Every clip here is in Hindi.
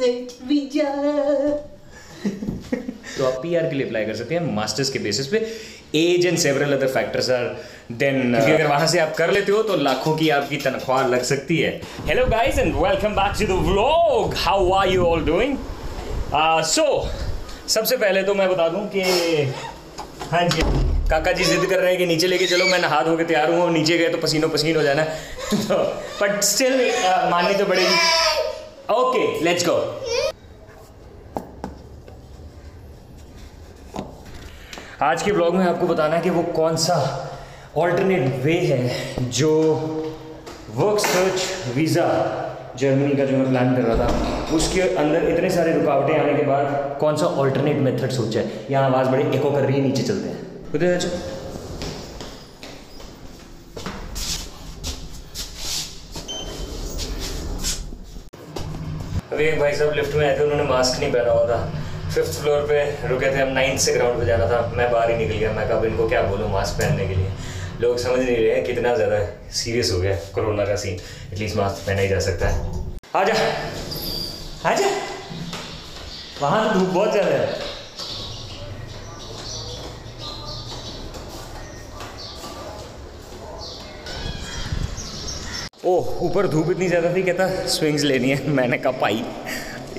Set visa. तो आप पीआर के लिए अप्लाई कर सकते हैं मास्टर्स के बेसिस पे। As and several other factors are then, क्योंकि अगर वहां से आप कर लेते हो तो लाखों की आपकी तनख्वाह लग सकती है। Hello guys and welcome back to the vlog. How are you all doing? So सबसे पहले तो मैं बता दूं कि हाँ जी, काका जी जिद कर रहे हैं कि नीचे लेके चलो। मैं नहा धो के तैयार हूँ और नीचे गए तो पसीनो पसीन हो जाना तो बट स्टिल माननी तो पड़ेगी। Okay let's go. आज के ब्लॉग में आपको बताना है कि वो कौन सा ऑल्टरनेट वे है जो वर्क सर्च वीज़ा जर्मनी का जो मैं प्लान कर रहा था उसके अंदर इतने सारे रुकावटें आने के बाद कौन सा ऑल्टरनेट मेथड सोचा है। यहाँ आवाज़ बड़ी एको कर रही है, नीचे चलते हैं। उधर अभी एक भाई साहब लिफ्ट में आए थे, उन्होंने मास्क नहीं पहना हुआ था। 5th फ्लोर पे रुके थे हम, 9th से ग्राउंड पे जाना था। मैं बाहर ही निकल गया। मैं कहा इनको क्या बोलूँ मास्क पहनने के लिए। लोग समझ नहीं रहे हैं कितना ज़्यादा सीरियस हो गया कोरोना का सीन। एटलीस्ट मास्क पहना ही जा सकता है। आजा आजा, वहाँ तो धूप बहुत ज़्यादा है। ओह, ऊपर धूप इतनी ज़्यादा थी, कहता स्विंग्स लेनी है। मैंने कहा भाई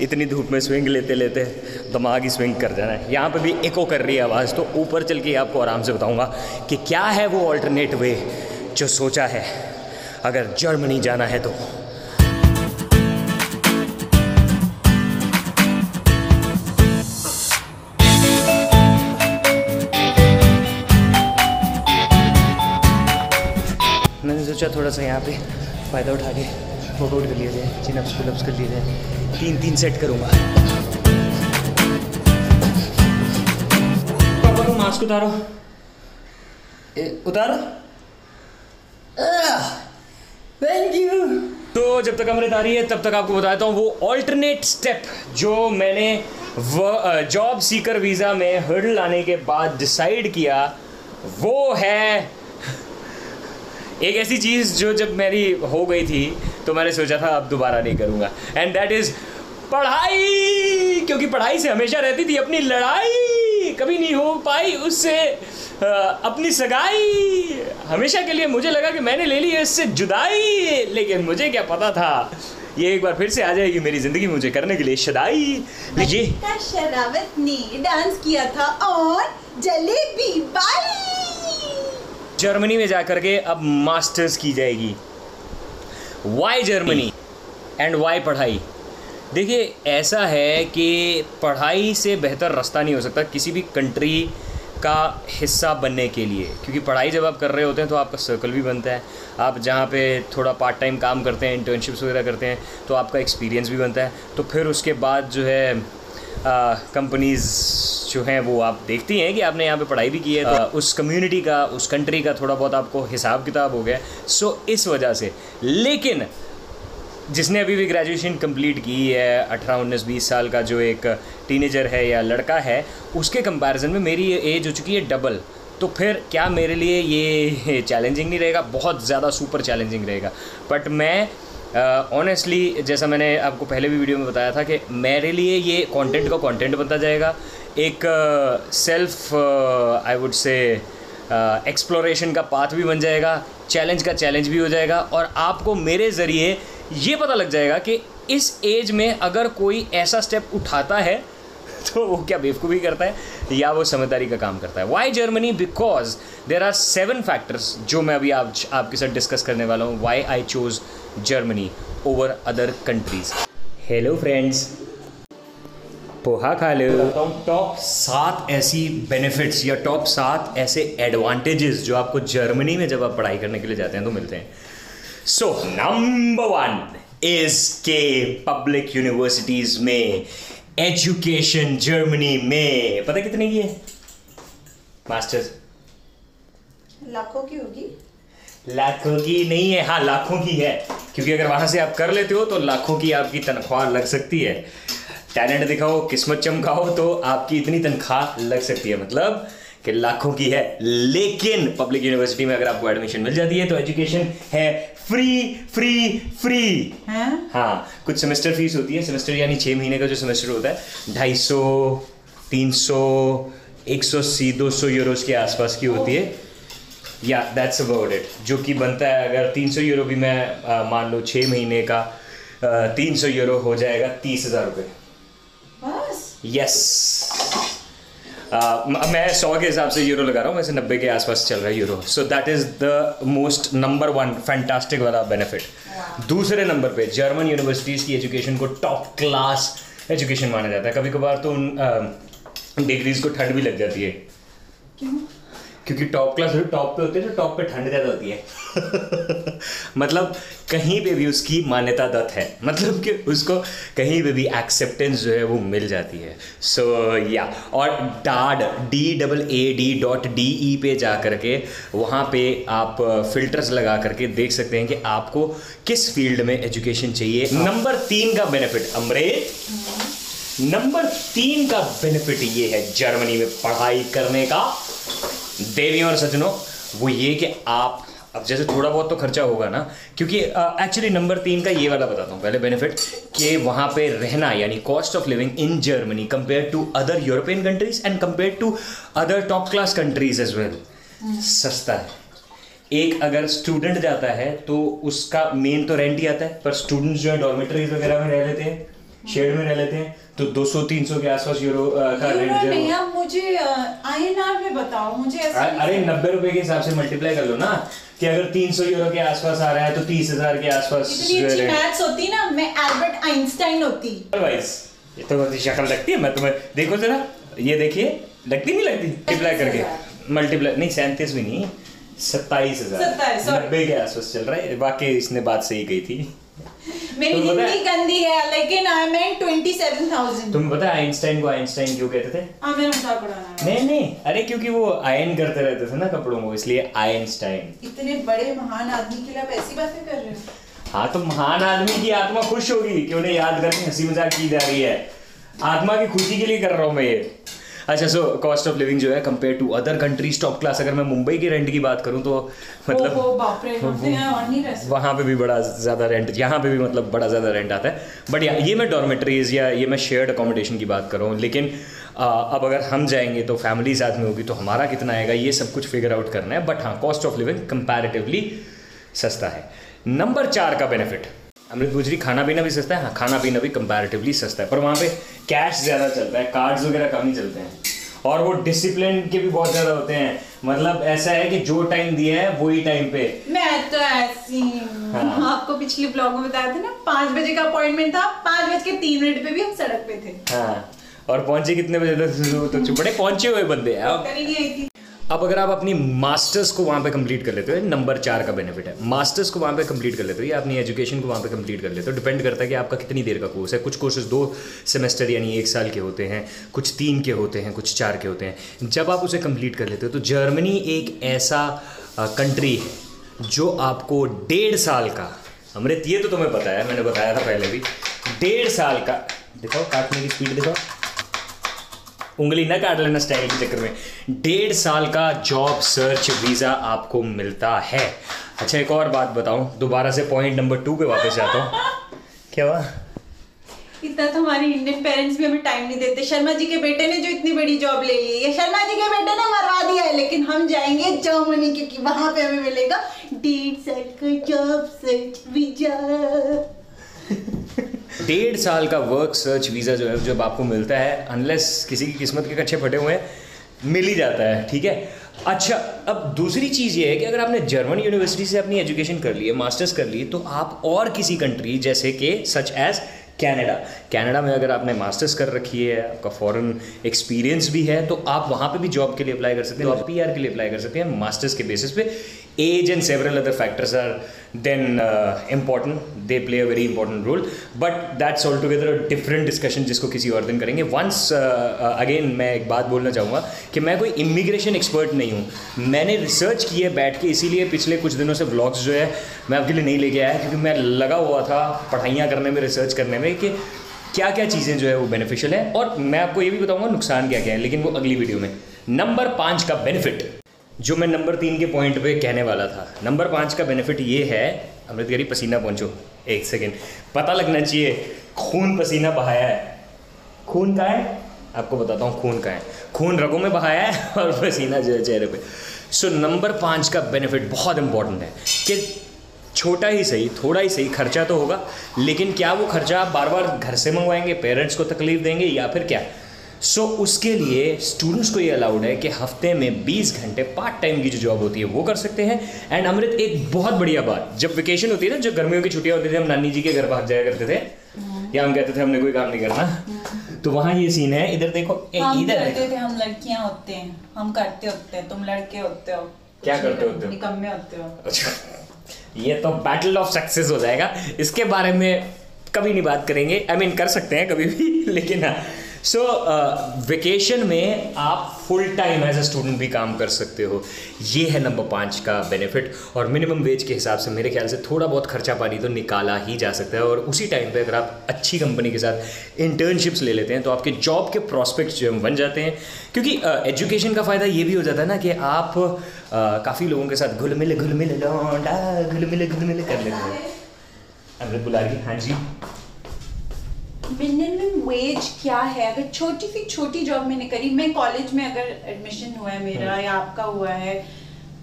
इतनी धूप में स्विंग लेते लेते दिमाग ही स्विंग कर जाना है। यहाँ पे भी एको कर रही है आवाज़, तो ऊपर चल के आपको आराम से बताऊँगा कि क्या है वो ऑल्टरनेट वे जो सोचा है अगर जर्मनी जाना है तो। मैंने सोचा थोड़ा सा यहाँ पे फ़ायदा उठा के वर्कआउट कर लिया जाए, चिनअप्स पुलअप्स कर लिए जाए। 3 सेट करूँगा। पापा तुम मास्क उतारो, उतारो। Thank you. तो जब तक अमृत आ रही है तब तक आपको बताता हूँ वो ऑल्टरनेट स्टेप जो मैंने जॉब सीकर वीज़ा में हर्डल आने के बाद डिसाइड किया। वो है एक ऐसी चीज़ जो जब मेरी हो गई थी तो मैंने सोचा था अब दोबारा नहीं करूँगा, एंड दैट इज़ पढ़ाई। क्योंकि पढ़ाई से हमेशा रहती थी अपनी लड़ाई, कभी नहीं हो पाई उससे अपनी सगाई। हमेशा के लिए मुझे लगा कि मैंने ले ली है इससे जुदाई, लेकिन मुझे क्या पता था ये एक बार फिर से आ जाएगी मेरी ज़िंदगी मुझे करने के लिए शदाई। लीजिए, शरावत ने डांस किया था और जलेबी बाई। जर्मनी में जाकर के अब मास्टर्स की जाएगी। वाई जर्मनी एंड वाई पढ़ाई? देखिए ऐसा है कि पढ़ाई से बेहतर रास्ता नहीं हो सकता किसी भी कंट्री का हिस्सा बनने के लिए, क्योंकि पढ़ाई जब आप कर रहे होते हैं तो आपका सर्कल भी बनता है। आप जहाँ पे थोड़ा पार्ट टाइम काम करते हैं, इंटर्नशिप्स वगैरह करते हैं, तो आपका एक्सपीरियंस भी बनता है। तो फिर उसके बाद जो है कंपनीज़ जो हैं वो आप देखती हैं कि आपने यहाँ पे पढ़ाई भी की है, तो उस कम्युनिटी का, उस कंट्री का थोड़ा बहुत आपको हिसाब किताब हो गया। सो इस वजह से, लेकिन जिसने अभी भी ग्रेजुएशन कंप्लीट की है, 18, 19, 20 साल का जो एक टीनेजर है या लड़का है, उसके कंपैरिजन में मेरी एज हो चुकी है डबल। तो फिर क्या मेरे लिए ये चैलेंजिंग नहीं रहेगा? बहुत ज़्यादा सुपर चैलेंजिंग रहेगा। बट मैं ऑनेस्टली जैसा मैंने आपको पहले भी वीडियो में बताया था कि मेरे लिए ये कंटेंट का कंटेंट बनता जाएगा, एक self I would say exploration का पाथ भी बन जाएगा, चैलेंज का चैलेंज भी हो जाएगा, और आपको मेरे ज़रिए ये पता लग जाएगा कि इस एज में अगर कोई ऐसा स्टेप उठाता है तो वो क्या बेवकूफ़ी करता है या वो समझदारी का काम करता है। Why Germany? Because there are 7 factors जो मैं अभी आपके साथ डिस्कस करने वाला हूँ। Why I choose Germany over other countries. Hello friends, poha खा लो। टॉप 7 ऐसी बेनिफिट्स या टॉप 7 ऐसे एडवांटेजेस जो आपको जर्मनी में जब आप पढ़ाई करने के लिए जाते हैं तो मिलते हैं। सो नंबर 1 इज के पब्लिक यूनिवर्सिटीज़ में एजुकेशन जर्मनी में पता कितने की है मास्टर्स? लाखों की होगी। लाखों की नहीं है, हाँ लाखों की है, क्योंकि अगर वहां से आप कर लेते हो तो लाखों की आपकी तनख्वाह लग सकती है। टैलेंट दिखाओ, किस्मत चमकाओ तो आपकी इतनी तनख्वाह लग सकती है। मतलब कि लाखों की है, लेकिन पब्लिक यूनिवर्सिटी में अगर आपको एडमिशन मिल जाती है तो एजुकेशन है फ्री फ्री फ्री। हाँ, कुछ सेमेस्टर फीस होती है, सेमेस्टर यानी 6 महीने का जो सेमेस्टर होता है 250, 300, 180, 200 यूरोस के आसपास की होती है। या दैट्स अबाउट इट, जो कि बनता है अगर 300 यूरो भी मैं मान लो 6 महीने का 300 यूरो हो जाएगा 30,000 रुपये। यस, मैं 100 के हिसाब से यूरो लगा रहा हूँ, वैसे 90 के आसपास चल रहा है euro. So that is the most number 1 fantastic वाला बेनिफिट। दूसरे नंबर पे जर्मन यूनिवर्सिटीज़ की एजुकेशन को टॉप क्लास एजुकेशन माना जाता है। कभी कभार तो उन डिग्रीज को ठंड भी लग जाती है। क्यों? क्योंकि टॉप क्लास टॉप पे होते हैं, तो टॉप पे ठंड ज़्यादा होती है। मतलब कहीं पे भी उसकी मान्यता दत्त है, मतलब कि उसको कहीं पे भी एक्सेप्टेंस जो है वो मिल जाती है। सो या, और DAAD.de पे जा करके वहाँ पे आप फिल्टर्स लगा करके देख सकते हैं कि आपको किस फील्ड में एजुकेशन चाहिए। नंबर 3 का बेनिफिट, अमृत, नंबर 3 का बेनिफिट ये है जर्मनी में पढ़ाई करने का, देवियों और सज्जनों, वो ये कि आप अब जैसे थोड़ा बहुत तो खर्चा होगा ना, क्योंकि एक्चुअली नंबर 3 का ये वाला बताता हूँ पहले बेनिफिट, कि वहाँ पे रहना यानी cost of living in Germany compare to other European countries and compare to other top class countries as well सस्ता है। एक अगर स्टूडेंट जाता है तो उसका मेन तो रेंट ही आता है, पर स्टूडेंट्स जो है डॉर्मेटरीज वगैरह में रह लेते हैं, शेड में रह लेते हैं, तो 200-300 के आसपास यूरो का रेंट जो है। आप मुझे INR में बताओ, मुझे ऐसा अरे 90 रुपए के हिसाब से मल्टीप्लाई कर लो ना, कि अगर 300 यूरो के आसपास आ रहा है तो 30,000 के आसपास। इतनी अच्छी मैथ्स होती ना, मैं एल्बर्ट आइंस्टाइन होती। ये तो बहुत शक्ल लगती है, मैं तुम्हें देखो जरा, ये देखिए, लगती नहीं लगती? मल्टीप्लाई करके, मल्टीप्लाई नहीं 37 भी नहीं, 27,000 90 के आसपास चल रहा है। वाकई इसने बात सही कही थी। मेरी हिंदी गंदी है, लेकिन आई मेंट 27,000। तुम्हें पता है आइंस्टाइन को आइंस्टाइन क्यों कहते थे? मेरा मजाक उड़ाना है। नहीं, अरे क्योंकि वो आयन करते रहते थे ना कपड़ों को, इसलिए आइंस्टाइन। इतने बड़े महान आदमी के लिए आप ऐसी बातें कर रहे हो? हाँ, तो महान आदमी की आत्मा खुश होगी कि उन्हें याद करके हंसी मजाक की जा रही है। आत्मा की खुशी के लिए कर रहा हूँ मैं ये। अच्छा, सो कॉस्ट ऑफ लिविंग जो है compare to other countries top class. अगर मैं मुंबई की रेंट की बात करूं तो मतलब वहाँ पे भी बड़ा ज़्यादा रेंट, यहाँ पे भी मतलब बड़ा ज़्यादा रेंट आता है। बट ये मैं डॉर्मेटरीज या ये मैं शेयर्ड अकोमोडेशन की बात कर रहा हूँ, लेकिन अब अगर हम जाएंगे तो फैमिली साथ में होगी तो हमारा कितना आएगा ये सब कुछ फिगर आउट करना है। बट हाँ, कॉस्ट ऑफ लिविंग कंपैरेटिवली सस्ता है। नंबर 4 का बेनिफिट, अमृत गुजरी, खाना पीना भी सस्ता है। हाँ, खाना पीना भी कंपैरेटिवली सस्ता है, पर वहाँ पे कैश ज़्यादा चलता है, कार्ड्स वगैरह कम ही चलते हैं। और वो डिसिप्लिन के भी बहुत ज़्यादा होते हैं, मतलब ऐसा है कि जो टाइम दिया है वही टाइम पे। मैं तो ऐसी हूँ। हाँ। आपको पिछले ब्लॉग में बताया था ना, 5 बजे का अपॉइंटमेंट था, 5:03 पे भी हम सड़क पे थे। हाँ, और पहुंचे कितने बजे तक? तो बड़े पहुंचे हुए बंदे हैं। अब अगर आप अपनी मास्टर्स को वहाँ पे कंप्लीट कर लेते हो, नंबर 4 का बेनिफिट है, मास्टर्स को वहाँ पे कंप्लीट कर लेते हो या अपनी एजुकेशन को वहाँ पे कंप्लीट कर लेते हो। डिपेंड करता है कि आपका कितनी देर का कोर्स है। कुछ कोर्सेज 2 सेमेस्टर यानी 1 साल के होते हैं, कुछ 3 के होते हैं, कुछ 4 के होते हैं। जब आप उसे कंप्लीट कर लेते हो तो जर्मनी एक ऐसा कंट्री है जो आपको 1.5 साल का, अमृत ये तो तुम्हें पता है, मैंने बताया था पहले भी, 1.5 साल का, दिखाओ काटने की स्पीड दिखाओ, उंगली ना काट लेना स्टाइल के चक्कर में, 1.5 साल का जॉब सर्च वीज़ा आपको मिलता है। अच्छा, एक और बात बताऊं, दोबारा से पॉइंट नंबर 2 पे वापस जाता हूँ। क्या हुआ? इतना तो हमारे इंडियन पेरेंट्स भी हमें टाइम नहीं देते। शर्मा जी के बेटे ने जो इतनी बड़ी जॉब ले ली है, शर्मा जी के बेटे ने मरवा दिया है, लेकिन हम जाएंगे जर्मनी क्योंकि वहां पे हमें मिलेगा 1.5 साल का जॉब सर्च वीजा। 1.5 साल का वर्क सर्च वीज़ा जो है, जब आपको मिलता है, अनलेस किसी की किस्मत के कच्चे फटे हुए हैं, मिल ही जाता है। ठीक है। अच्छा, अब दूसरी चीज़ ये है कि अगर आपने जर्मन यूनिवर्सिटी से अपनी एजुकेशन कर ली है, मास्टर्स कर ली, तो आप और किसी कंट्री जैसे कि सच एज कनाडा में अगर आपने मास्टर्स कर रखी है, आपका फॉरेन एक्सपीरियंस भी है, तो आप वहाँ पे भी जॉब के लिए अप्लाई कर सकते हैं, आप PR के लिए अप्लाई कर सकते हैं मास्टर्स के बेसिस पे। As and several other factors are then important, they play a very important role, but that's all together a different discussion जिसको किसी और दिन करेंगे। वंस अगेन मैं एक बात बोलना चाहूँगा कि मैं कोई इमिग्रेशन एक्सपर्ट नहीं हूँ, मैंने रिसर्च की है बैठ के, इसीलिए पिछले कुछ दिनों से व्लॉग्स जो है मैं आपके लिए नहीं लेके आया, क्योंकि मैं लगा हुआ था पढ़ाइयाँ करने में, रिसर्च करने में कि क्या क्या चीज़ें जो है वो बेनिफिशियल है, और मैं आपको ये भी बताऊँगा नुकसान क्या क्या है, लेकिन वो अगली वीडियो में। नंबर 5 का बेनिफिट जो मैं नंबर 3 के पॉइंट पे कहने वाला था, नंबर 5 का बेनिफिट ये है, अमृत गरी पसीना पहुँचो, एक सेकेंड, पता लगना चाहिए, खून पसीना बहाया है। खून कहाँ है आपको बताता हूँ, खून कहाँ है, खून रगों में बहाया है और पसीना जो है चेहरे पे। सो नंबर 5 का बेनिफिट बहुत इंपॉर्टेंट है कि छोटा ही सही, थोड़ा ही सही खर्चा तो होगा, लेकिन क्या वो खर्चा आप बार बार घर से मंगवाएंगे, पेरेंट्स को तकलीफ देंगे या फिर क्या। उसके लिए स्टूडेंट्स को ये अलाउड है कि हफ्ते में 20 घंटे पार्ट टाइम की जो जॉब होती है वो कर सकते हैं। एंड अमृत एक बहुत बढ़िया बात, जब वेकेशन होती है ना, जब गर्मियों की छुट्टियां होती थी, हम नानी जी के घर भाग जाया करते थे या हम कहते थे हमने कोई काम नहीं करना, तो वहाँ ये सीन है, इधर देखो, इधर करते थे, हम लड़कियां होते हैं, हम करते होते हैं, तुम लड़के होते हो, क्या करते होते हो, निकम्मे होते हो। अच्छा, ये तो बैटल ऑफ सक्सेस हो जाएगा, इसके बारे में कभी नहीं बात करेंगे, आई मीन कर सकते हैं कभी भी, लेकिन हाँ। वेकेशन में आप full time as a student भी काम कर सकते हो, ये है नंबर 5 का बेनिफिट। और मिनिमम वेज के हिसाब से मेरे ख्याल से थोड़ा बहुत खर्चा पानी तो निकाला ही जा सकता है, और उसी टाइम पे अगर आप अच्छी कंपनी के साथ इंटर्नशिप्स ले लेते हैं तो आपके जॉब के प्रोस्पेक्ट्स जो बन जाते हैं। क्योंकि एजुकेशन का फ़ायदा ये भी हो जाता है ना कि आप काफ़ी लोगों के साथ घुल मिल कर लेते हैं। अमृत बुला रही, हाँ जी। मिनिमम वेज क्या है? अगर छोटी सी छोटी जॉब मैंने करी, मैं कॉलेज में अगर एडमिशन हुआ है मेरा या आपका हुआ है,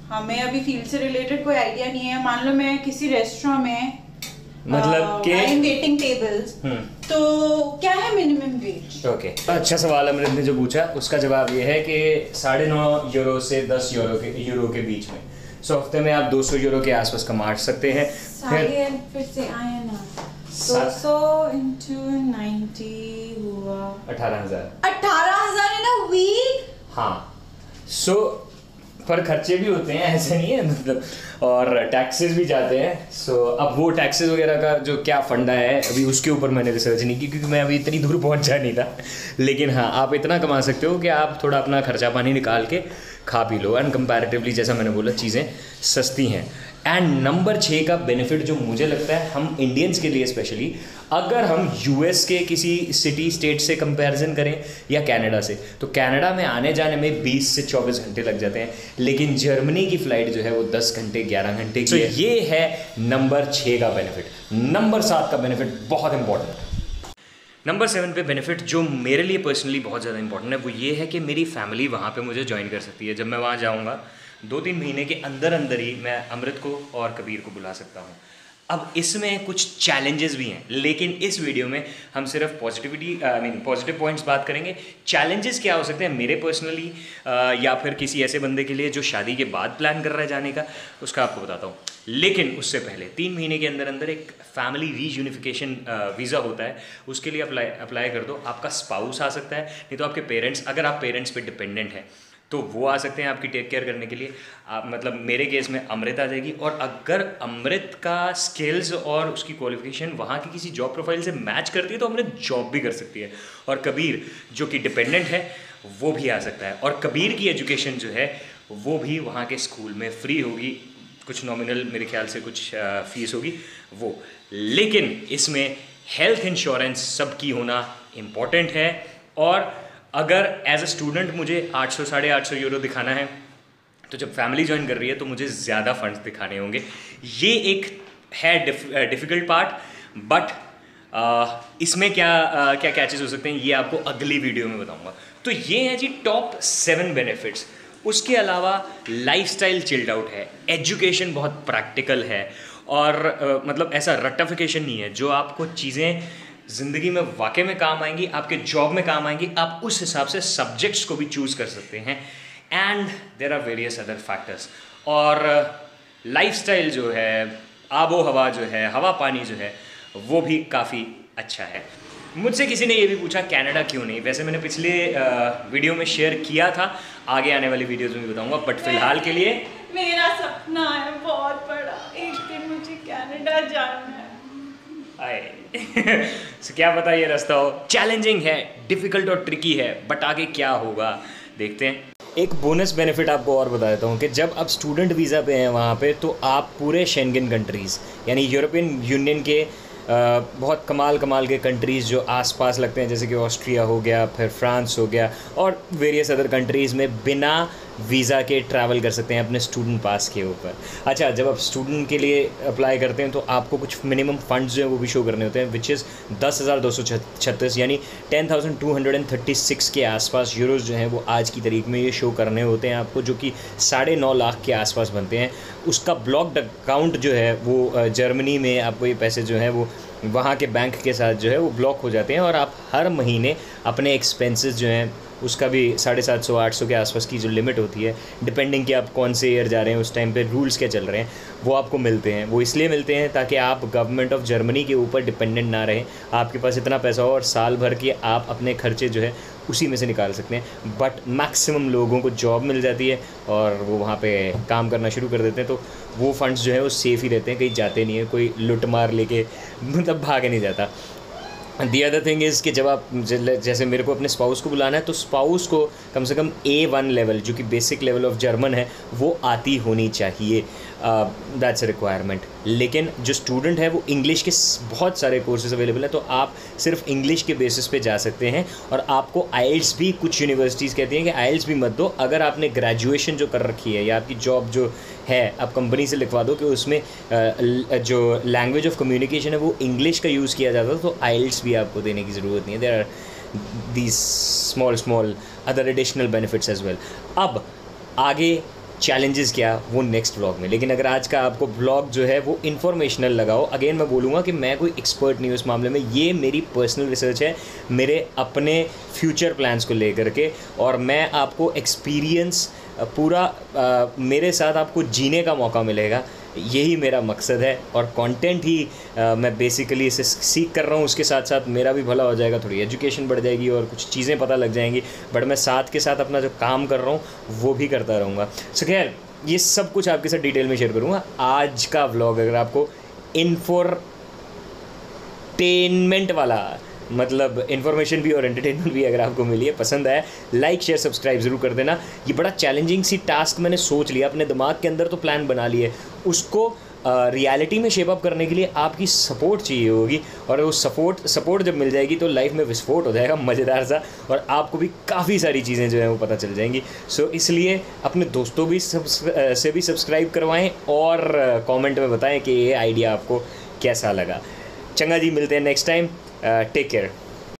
हमें अभी फील्ड से रिलेटेड कोई आइडिया नहीं है, मान लो मैं किसी रेस्टोरेंट में मतलब कि आई एम वेटिंग टेबल्स, तो क्या है मिनिमम वेज? ओके, अच्छा सवाल अमृत ने जो पूछा, उसका जवाब ये है कि 9.5 यूरो से 10 यूरो के बीच में। हफ्ते में आप 200 यूरो के आसपास कमा सकते हैं। फिर से आए ना, 200 into 90 हुआ 18,000 इन अ वीक। हाँ, पर खर्चे भी होते हैं, ऐसे नहीं है मतलब, और टैक्सेस भी जाते हैं। अब वो टैक्सेस वगैरह का जो क्या फंडा है, अभी उसके ऊपर मैंने रिसर्च नहीं की क्योंकि मैं अभी इतनी दूर पहुंचा नहीं था, लेकिन हाँ, आप इतना कमा सकते हो कि आप थोड़ा अपना खर्चा पानी निकाल के खा पी लो। एंड कंपैरेटिवली जैसा मैंने बोला, चीज़ें सस्ती हैं। एंड नंबर 6 का बेनिफिट जो मुझे लगता है हम इंडियंस के लिए स्पेशली, अगर हम यूएस के किसी सिटी स्टेट से कंपैरिजन करें या कनाडा से, तो कनाडा में आने जाने में 20 से 24 घंटे लग जाते हैं, लेकिन जर्मनी की फ़्लाइट जो है वो 10 घंटे 11 घंटे की है। ये है नंबर 6 का बेनिफिट। नंबर 7 का बेनिफिट बहुत इंपॉर्टेंट। नंबर 7 पे बेनिफिट जो मेरे लिए पर्सनली बहुत ज़्यादा इंपॉर्टेंट है, वो ये है कि मेरी फैमिली वहाँ पे मुझे ज्वाइन कर सकती है। जब मैं वहाँ जाऊँगा 2-3 महीने के अंदर अंदर ही मैं अमृत को और कबीर को बुला सकता हूँ। अब इसमें कुछ चैलेंजेस भी हैं, लेकिन इस वीडियो में हम सिर्फ पॉजिटिव पॉइंट्स बात करेंगे। चैलेंजेस क्या हो सकते हैं मेरे पर्सनली या फिर किसी ऐसे बंदे के लिए जो शादी के बाद प्लान कर रहा है जाने का, उसका आपको बताता हूँ। लेकिन उससे पहले 3 महीने के अंदर अंदर एक फैमिली रीयूनिफिकेशन वीज़ा होता है, उसके लिए अप्लाई कर दो। आपका स्पाउस आ सकता है, नहीं तो आपके पेरेंट्स, अगर आप पेरेंट्स पे डिपेंडेंट हैं तो वो आ सकते हैं आपकी टेक केयर करने के लिए। मतलब मेरे केस में अमृत आ जाएगी, और अगर अमृत का स्किल्स और उसकी क्वालिफिकेशन वहाँ की किसी जॉब प्रोफाइल से मैच करती है तो अमृत जॉब भी कर सकती है। और कबीर जो कि डिपेंडेंट है वो भी आ सकता है, और कबीर की एजुकेशन जो है वो भी वहाँ के स्कूल में फ्री होगी, कुछ नॉमिनल मेरे ख्याल से कुछ फीस होगी वो। लेकिन इसमें हेल्थ इंश्योरेंस सबकी होना इम्पॉर्टेंट है, और अगर एज अ स्टूडेंट मुझे 800 850 यूरो दिखाना है, तो जब फैमिली ज्वाइन कर रही है तो मुझे ज़्यादा फंड्स दिखाने होंगे। ये एक है डिफ़िकल्ट पार्ट, बट इसमें क्या कैचेस हो सकते हैं ये आपको अगली वीडियो में बताऊंगा। तो ये है जी टॉप 7 बेनिफिट्स। उसके अलावा लाइफस्टाइल चिल्ड आउट है, एजुकेशन बहुत प्रैक्टिकल है, और मतलब ऐसा रट्टाफिकेशन नहीं है। जो आपको चीज़ें ज़िंदगी में वाकई में काम आएंगी, आपके जॉब में काम आएंगी, आप उस हिसाब से सब्जेक्ट्स को भी चूज़ कर सकते हैं। And there are various other factors. और लाइफस्टाइल जो है, आबो हवा जो है, हवा पानी जो है, वो भी काफ़ी अच्छा है। मुझसे किसी ने ये भी पूछा कनाडा क्यों नहीं, वैसे मैंने पिछले वीडियो में शेयर किया था, आगे आने वाली वीडियोज़ में भी बताऊँगा, बट फिलहाल के लिए मेरा सपना है बहुत बड़ा, एक दिन मुझे कनाडा जाना है। so, क्या पता ये रास्ता हो, चैलेंजिंग है, डिफ़िकल्ट और ट्रिकी है, बट आगे क्या होगा देखते हैं। एक बोनस बेनिफिट आपको और बता देता हूँ कि जब आप स्टूडेंट वीज़ा पे हैं वहाँ पे, तो आप पूरे शेंगन कंट्रीज़ यानी यूरोपियन यूनियन के बहुत कमाल कमाल के कंट्रीज़ जो आसपास लगते हैं, जैसे कि ऑस्ट्रिया हो गया, फिर फ्रांस हो गया, और वेरियस अदर कंट्रीज़ में बिना वीज़ा के ट्रैवल कर सकते हैं अपने स्टूडेंट पास के ऊपर। अच्छा, जब आप स्टूडेंट के लिए अप्लाई करते हैं तो आपको कुछ मिनिमम फंड्स जो हैं वो भी शो करने होते हैं, विच इज़ 10,236 यानी 10,236 के आसपास यूरोज़ जो हैं वो आज की तारीख में ये शो करने होते हैं आपको, जो कि 9.5 लाख के आसपास बनते हैं। उसका ब्लॉक्ड अकाउंट जो है वो जर्मनी में आपको ये पैसे जो हैं वो वहाँ के बैंक के साथ जो है वो ब्लॉक हो जाते हैं, और आप हर महीने अपने एक्सपेंसेस जो हैं उसका भी 750-800 के आसपास की जो लिमिट होती है, डिपेंडिंग कि आप कौन से ईयर जा रहे हैं, उस टाइम पे रूल्स क्या चल रहे हैं, वो आपको मिलते हैं। वो इसलिए मिलते हैं ताकि आप गवर्नमेंट ऑफ जर्मनी के ऊपर डिपेंडेंट ना रहें, आपके पास इतना पैसा हो और साल भर के आप अपने खर्चे जो है उसी में से निकाल सकते हैं। बट मैक्सिमम लोगों को जॉब मिल जाती है और वो वहाँ पे काम करना शुरू कर देते हैं, तो वो फंड्स जो है वो सेफ़ ही रहते हैं, कहीं जाते नहीं है, कोई लुट मार लेके मतलब भागे नहीं जाता। दी अदर थिंग इज़ कि जब आप जैसे मेरे को अपने स्पाउस को बुलाना है, तो स्पाउस को कम से कम A1 लेवल, जो कि बेसिक लेवल ऑफ जर्मन है, वो आती होनी चाहिए। That's a requirement. लेकिन जो स्टूडेंट है वो इंग्लिश के बहुत सारे कोर्सेज अवेलेबल हैं, तो आप सिर्फ इंग्लिश के बेसिस पे जा सकते हैं। और आपको आइल्स भी, कुछ यूनिवर्सिटीज़ कहती हैं कि आइल्स भी मत दो, अगर आपने ग्रेजुएशन जो कर रखी है या आपकी जॉब जो है आप कंपनी से लिखवा दो कि उसमें जो लैंग्वेज ऑफ कम्युनिकेशन है वो इंग्लिश का यूज़ किया जाता है, तो आइल्स भी आपको देने की ज़रूरत नहीं है। There are these small other additional benefits as well. अब आगे चैलेंजेस क्या, वो नेक्स्ट व्लॉग में। लेकिन अगर आज का आपको व्लॉग जो है वो इन्फॉर्मेशनल लगाओ, अगेन मैं बोलूँगा कि मैं कोई एक्सपर्ट नहीं हूँ इस मामले में, ये मेरी पर्सनल रिसर्च है मेरे अपने फ्यूचर प्लान्स को लेकर के, और मैं आपको एक्सपीरियंस पूरा मेरे साथ आपको जीने का मौका मिलेगा, यही मेरा मकसद है। और कंटेंट ही मैं बेसिकली इसे सीख कर रहा हूँ, उसके साथ साथ मेरा भी भला हो जाएगा, थोड़ी एजुकेशन बढ़ जाएगी और कुछ चीज़ें पता लग जाएंगी, बट मैं साथ के साथ अपना जो काम कर रहा हूँ वो भी करता रहूँगा। सो खैर, ये सब कुछ आपके साथ डिटेल में शेयर करूँगा। आज का व्लॉग अगर आपको इन्फोटेनमेंट वाला, मतलब इन्फॉर्मेशन भी और एंटरटेनमेंट भी अगर आपको मिली है, पसंद आया, लाइक शेयर सब्सक्राइब ज़रूर कर देना। ये बड़ा चैलेंजिंग सी टास्क मैंने सोच लिया, अपने दिमाग के अंदर तो प्लान बना लिए, उसको रियलिटी में शेप अप करने के लिए आपकी सपोर्ट चाहिए होगी, और वो सपोर्ट जब मिल जाएगी तो लाइफ में विस्फोट हो जाएगा मज़ेदार सा, और आपको भी काफ़ी सारी चीज़ें जो हैं वो पता चल जाएंगी। सो इसलिए अपने दोस्तों भी से भी सब्सक्राइब करवाएं और कमेंट में बताएं कि ये आइडिया आपको कैसा लगा। चंगा जी, मिलते हैं नेक्स्ट टाइम। Take care.